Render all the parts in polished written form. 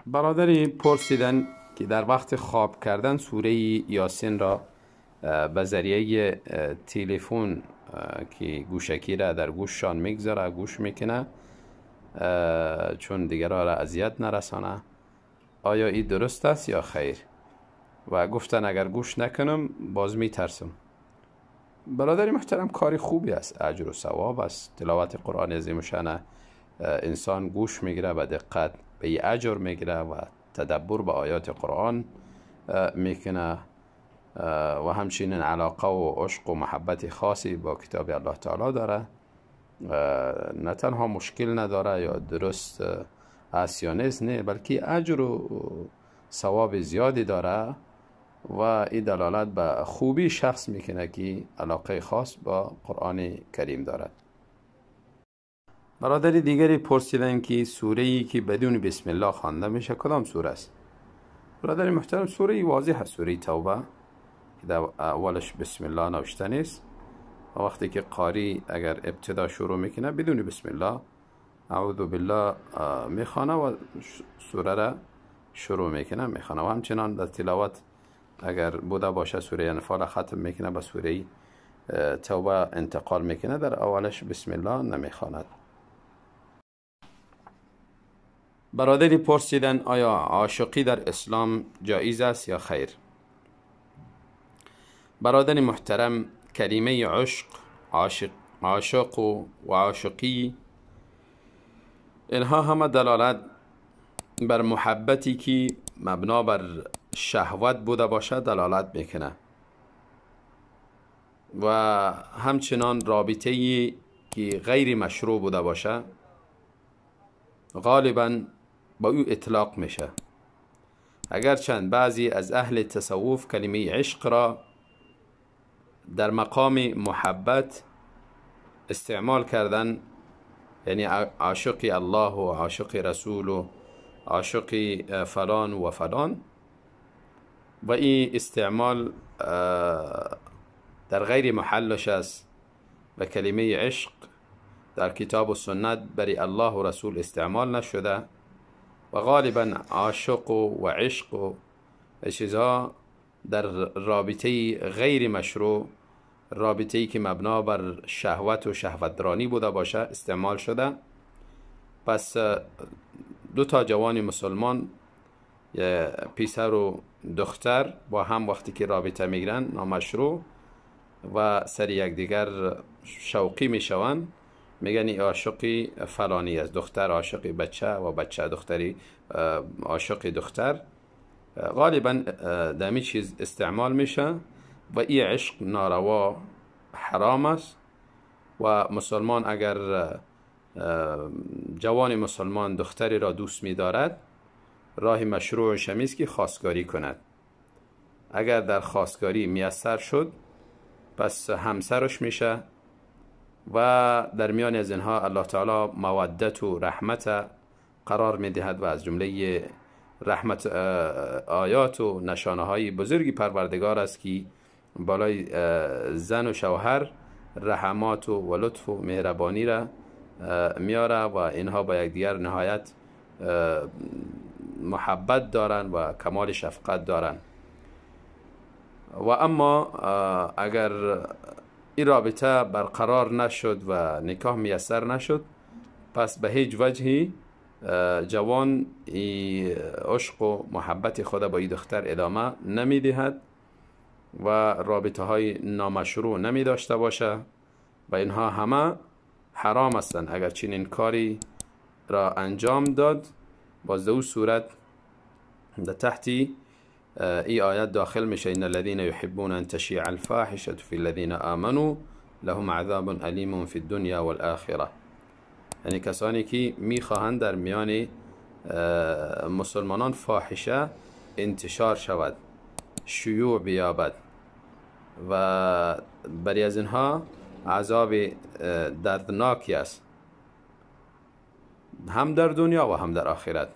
برادری پرسیدن که در وقت خواب کردن سوره یاسین را به ذریعه تلفن که گوشکی را در گوششان میگذاره گوش میکنه چون دیگران را اذیت نرسانه، آیا این درست است یا خیر؟ و گفتن اگر گوش نکنم باز میترسم. برادری محترم، کاری خوبی است، اجر و ثواب است. تلاوت قرآن عظیم الشان انسان گوش میگیره، به دقت به اجر میگیره و تدبر به آیات قرآن میکنه و همچنین علاقه و عشق و محبت خاصی با کتاب الله تعالی داره. نه تنها مشکل نداره یا درست است یا نیست، نه، بلکه اجر و ثواب زیادی داره و این دلالت به خوبی شخص میکنه که علاقه خاص با قرآن کریم دارد. برادری دیگری پرسیدن که سوره‌ای که بدون بسم الله خوانده میشه کدام سوره است؟ برادری محترم، سوره واضح است، سوره توبه که در اولش بسم الله نوشته نیست و وقتی که قاری اگر ابتدا شروع میکنه بدون بسم الله اعوذ بالله میخوانه و سوره را شروع میکنه میخوانه و همچنان در تلاوت اگر بوده باشه سوره انفال ختم میکنه به سوره توبه انتقال میکنه، در اولش بسم الله نمیخواند. برادری پرسیدن آیا عاشقی در اسلام جایز است یا خیر؟ برادر محترم، کلمه عشق، عاشق و عاشقی، اینها همه دلالت بر محبتی که مبنا بر شهوت بوده باشه دلالت میکنه و همچنان رابطه‌ای که غیر مشروع بوده باشه غالبا با او اطلاق میشه. اگرچند بعضی از اهل تصوف کلمه عشق را در مقام محبت استعمال کردن، یعنی عاشق الله و عاشق رسول و عاشق فلان و فلان، و این استعمال در غیر محلش است و کلمه عشق در کتاب و سنت برای الله و رسول استعمال نشده و غالبا عاشق و عشق و چیزها در رابطه غیر مشروع، رابطه‌ای که مبنا بر شهوت و شهوترانی بوده باشه استعمال شده. پس دو تا جوان مسلمان، پسر و دختر، با هم وقتی که رابطه میگیرن نامشروع و سر یکدیگر شوقی میشوند، میگن این عاشق فلانی است، دختر عاشق بچه و بچه دختری عاشق دختر، غالبا دمی چیز استعمال میشه و این عشق ناروا حرام است. و مسلمان اگر جوان مسلمان دختری را دوست می‌دارد، راه مشروع شمیست که خواستگاری کند. اگر در خواستگاری میسر شد پس همسرش میشه و در میان از اینها الله تعالی مودت و رحمت قرار میدهد و از جمله رحمت آیات و نشانه های بزرگی پروردگار است که بالای زن و شوهر رحمات و لطف و مهربانی را میاره و اینها با یکدیگر نهایت محبت دارن و کمال شفقت دارن. و اما اگر این رابطه برقرار نشد و نکاح میسر نشد، پس به هیچ وجهی جوان عشق و محبت خود با این دختر ادامه نمیدهد و رابطه های نامشروع نمی داشته باشه و اینها همه حرام هستند. اگر چنین کاری را انجام داد، باز دو صورت در تحت ای آیت داخل میشه: ان الذين يحبون ان تشيع الفاحشه في الذين آمنوا لهم عذاب الیم في الدنيا والآخره. یعنی کسانی که میخواهند در میان مسلمانان فاحشه انتشار شود، شیوع بیابد و برای از اینها عذاب دردناکی است، هم در دنیا و هم در آخرت.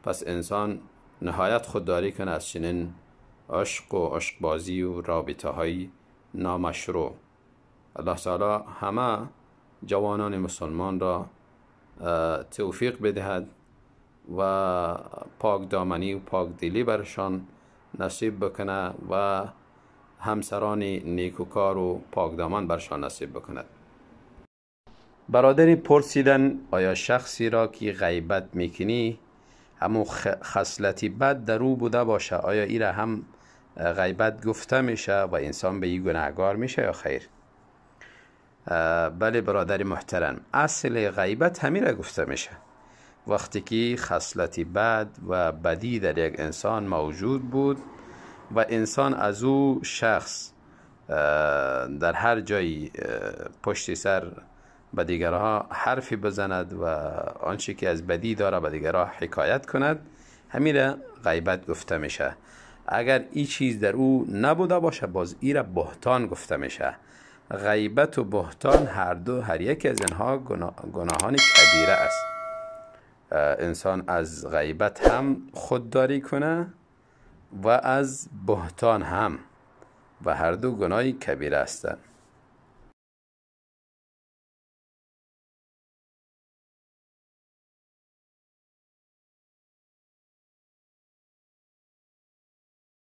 پس انسان نهایت خودداری کنه از چنین عشق و عشقبازی و رابطه های نامشروع. الله تعالی همه جوانان مسلمان را توفیق بدهد و پاک دامنی و پاک دلی برشان نصیب بکنه و همسران نیکوکار و پاک دامن برشان نصیب بکند. برادری پرسیدن آیا شخصی را که غیبت میکنی همون خصلتی بد در او بوده باشه، آیا ای را هم غیبت گفته میشه و انسان به این گناهگار میشه یا خیر؟ بله برادر محترم، اصل غیبت همین را گفته میشه. وقتی که خصلتی بد و بدی در یک انسان موجود بود و انسان از او شخص در هر جایی پشت سر به دیگرها حرفی بزند و آنچه که از بدی داره به دیگرها حکایت کند، همین را غیبت گفته میشه. اگر این چیز در او نبوده باشه باز این را بهتان گفته میشه. غیبت و بهتان هر یک از اینها گناهان کبیره است. انسان از غیبت هم خودداری کنه و از بهتان هم، و هر دو گناهی کبیره هستند.